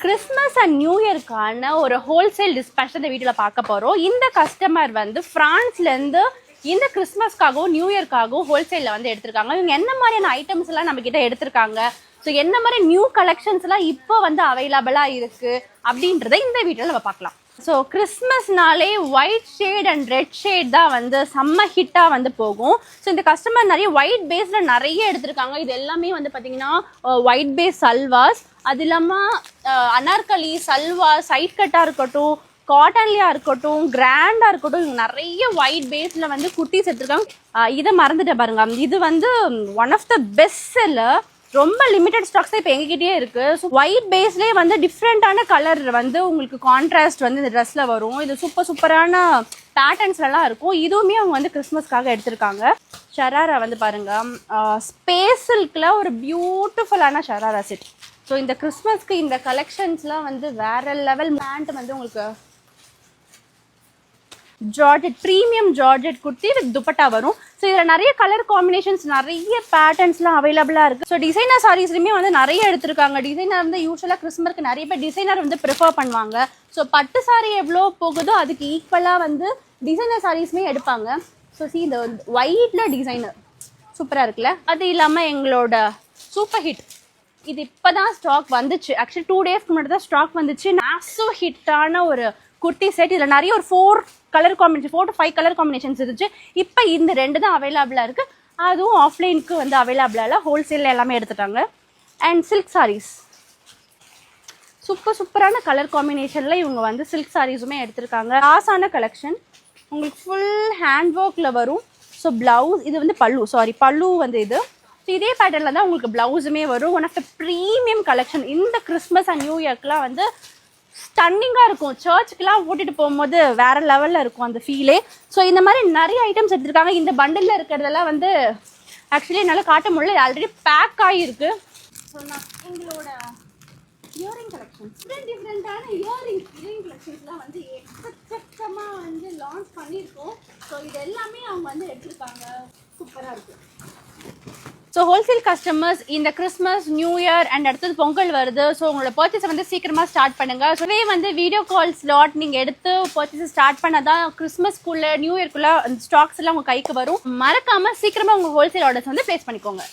Christmas and new இயர்க்கான ஒரு wholesale dispatch இந்த வீடியோவில் பார்க்க போகிறோம். இந்த கஸ்டமர் வந்து ஃப்ரான்ஸ்லேருந்து இந்த கிறிஸ்மஸ்க்காகவும் நியூ இயர்க்காகவும் ஹோல்சேலில் வந்து எடுத்திருக்காங்க. இவங்க என்ன மாதிரியான ஐட்டம்ஸ் எல்லாம் நம்ம கிட்ட எடுத்திருக்காங்க, ஸோ என்ன மாதிரி நியூ கலெக்ஷன்ஸ் எல்லாம் இப்போ வந்து அவைலபிளாக இருக்கு அப்படின்றத இந்த வீடியோவில் நம்ம பார்க்கலாம். ஸோ கிறிஸ்மஸ்னாலே white shade and red shade தான் வந்து செம்ம ஹிட்டாக வந்து போகும். ஸோ இந்த கஸ்டமர் நிறைய ஒயிட் பேஸில் நிறைய எடுத்திருக்காங்க. இது எல்லாமே வந்து பார்த்தீங்கன்னா ஒயிட் பேஸ் சல்வாஸ், அது இல்லாமல் அனார்கலி சல்வா, சைட் கட்டாக இருக்கட்டும், காட்டன்லியா இருக்கட்டும், கிராண்டா இருக்கட்டும், நிறைய ஒயிட் பேஸ்ல வந்து குர்த்திஸ் எடுத்திருக்காங்க. இதை மறந்துட்டேன் பாருங்க, இது வந்து one of the best seller. ரொம்ப லிமிடெட் ஸ்டாக்ஸ் தான் இப்போ எங்ககிட்டயே இருக்கு. ஸோ ஒயிட் பேஸ்லேயே வந்து டிஃப்ரெண்டான கலர் வந்து உங்களுக்கு கான்ட்ராஸ்ட் வந்து இந்த ட்ரெஸ்ல வரும். இது சூப்பரான பேட்டர்ன்ஸ்லாம் இருக்கும். இதுவுமே அவங்க வந்து கிறிஸ்மஸ்க்காக எடுத்திருக்காங்க. ஷராரா வந்து பாருங்க, ஸ்பேஸ் சில்க்ல ஒரு பியூட்டிஃபுல்லான ஷராரா செட். ஸோ இந்த கிறிஸ்மஸ்க்கு இந்த கலெக்ஷன்ஸ்லாம் வந்து வேற லெவல். பேண்ட் வந்து உங்களுக்கு georgette, premium georgette kurti with dupatta வரும். ஸோ இதில் நிறைய கலர் காம்பினேஷன்ஸ், நிறைய பேட்டர்ன்ஸ்லாம் அவைலபிளாக இருக்குது. ஸோ டிசைனர் சாரீஸ்லையுமே வந்து நிறைய எடுத்திருக்காங்க. டிசைனர் வந்து யூஸ்வலாக கிறிஸ்மஸ்க்கு நிறைய பேர் டிசைனர் வந்து ப்ரிஃபர் பண்ணுவாங்க. ஸோ பட்டு சாரீ எவ்வளோ போகுதோ அதுக்கு ஈக்குவலாக வந்து டிசைனர் சாரீஸுமே எடுப்பாங்க. ஸோ இந்த ஒயிட்ல டிசைனர் சூப்பராக இருக்குல்ல. அது இல்லாமல் எங்களோட சூப்பர் ஹிட், இது இப்போ தான் ஸ்டாக் வந்துச்சு. ஆக்சுவலி 2 டேஸ்க்கு முன்னாடி தான் ஸ்டாக் வந்துச்சு. மேசிவ் ஹிட்டான ஒரு குர்த்தி செட். இதில் நிறைய ஒரு 4 colour combination, 4 to 5 colour combinations இருந்துச்சு. இப்போ இந்த 2 தான் அவைலபிளாக இருக்குது. அதுவும் ஆஃப்லைனுக்கு வந்து அவைலபிளாக இல்லை, ஹோல்சேலில் எல்லாமே எடுத்துட்டாங்க. அண்ட் சில்க் சாரீஸ், சூப்பரான கலர் காம்பினேஷனில் இவங்க வந்து சில்க் சாரீஸுமே எடுத்திருக்காங்க. ஆசான கலெக்ஷன், உங்களுக்கு ஃபுல் ஹேண்ட் ஒர்க்கில் வரும். ஸோ ப்ளவுஸ், இது வந்து பல்லு வந்து இது. ஸோ இதே பேட்டர்னில் தான் உங்களுக்கு ப்ளவுஸுமே வரும். One of the premium collection. இந்த கிறிஸ்மஸ் அண்ட் நியூ இயர்க்குலாம் வந்து ஸ்டன்னிங்காக இருக்கும். சர்ச்சுக்கெலாம் ஓட்டிட்டு போகும்போது வேற லெவலில் இருக்கும் அந்த ஃபீலே. ஸோ இந்த மாதிரி நிறைய ஐட்டம்ஸ் எடுத்திருக்காங்க. இந்த பண்டலில் இருக்கிறதெல்லாம் வந்து ஆக்சுவலி என்னால் காட்ட முடியல, ஆல்ரெடி பேக் ஆகிருக்கு. ஸோ நான் எங்களோட இயரிங் கலெக்ஷன், டிஃப்ரெண்டான இயரிங் கலெக்ஷன்ஸ்லாம் வந்து எக்கச்சக்கமாக வந்து லான்ச் பண்ணியிருக்கோம். ஸோ இது எல்லாமே அவங்க வந்து எடுத்திருக்காங்க. சூப்பராக இருக்குது. ஸோ ஹோல்சேல் கஸ்டமர்ஸ் இந்த கிறிஸ்மஸ், நியூ இயர் அண்ட் அடுத்தது பொங்கல் வருது. ஸோ உங்களோட பர்ச்சேஸை வந்து சீக்கிரமாக ஸ்டார்ட் பண்ணுங்கள். ஸோ வந்து வீடியோ கால் ஸ்லாட் நீங்கள் எடுத்து பர்ச்சேஸை ஸ்டார்ட் பண்ணால் தான் கிறிஸ்மஸ்க்குள்ளே நியூ இயர்க்குள்ளே அந்த ஸ்டாக்ஸ் எல்லாம் உங்கள் கைக்கு வரும். மறக்காமல் சீக்கிரமாக உங்கள் ஹோல்சேல் ஆர்டர்ஸ் வந்து ப்ளேஸ் பண்ணிக்கோங்க.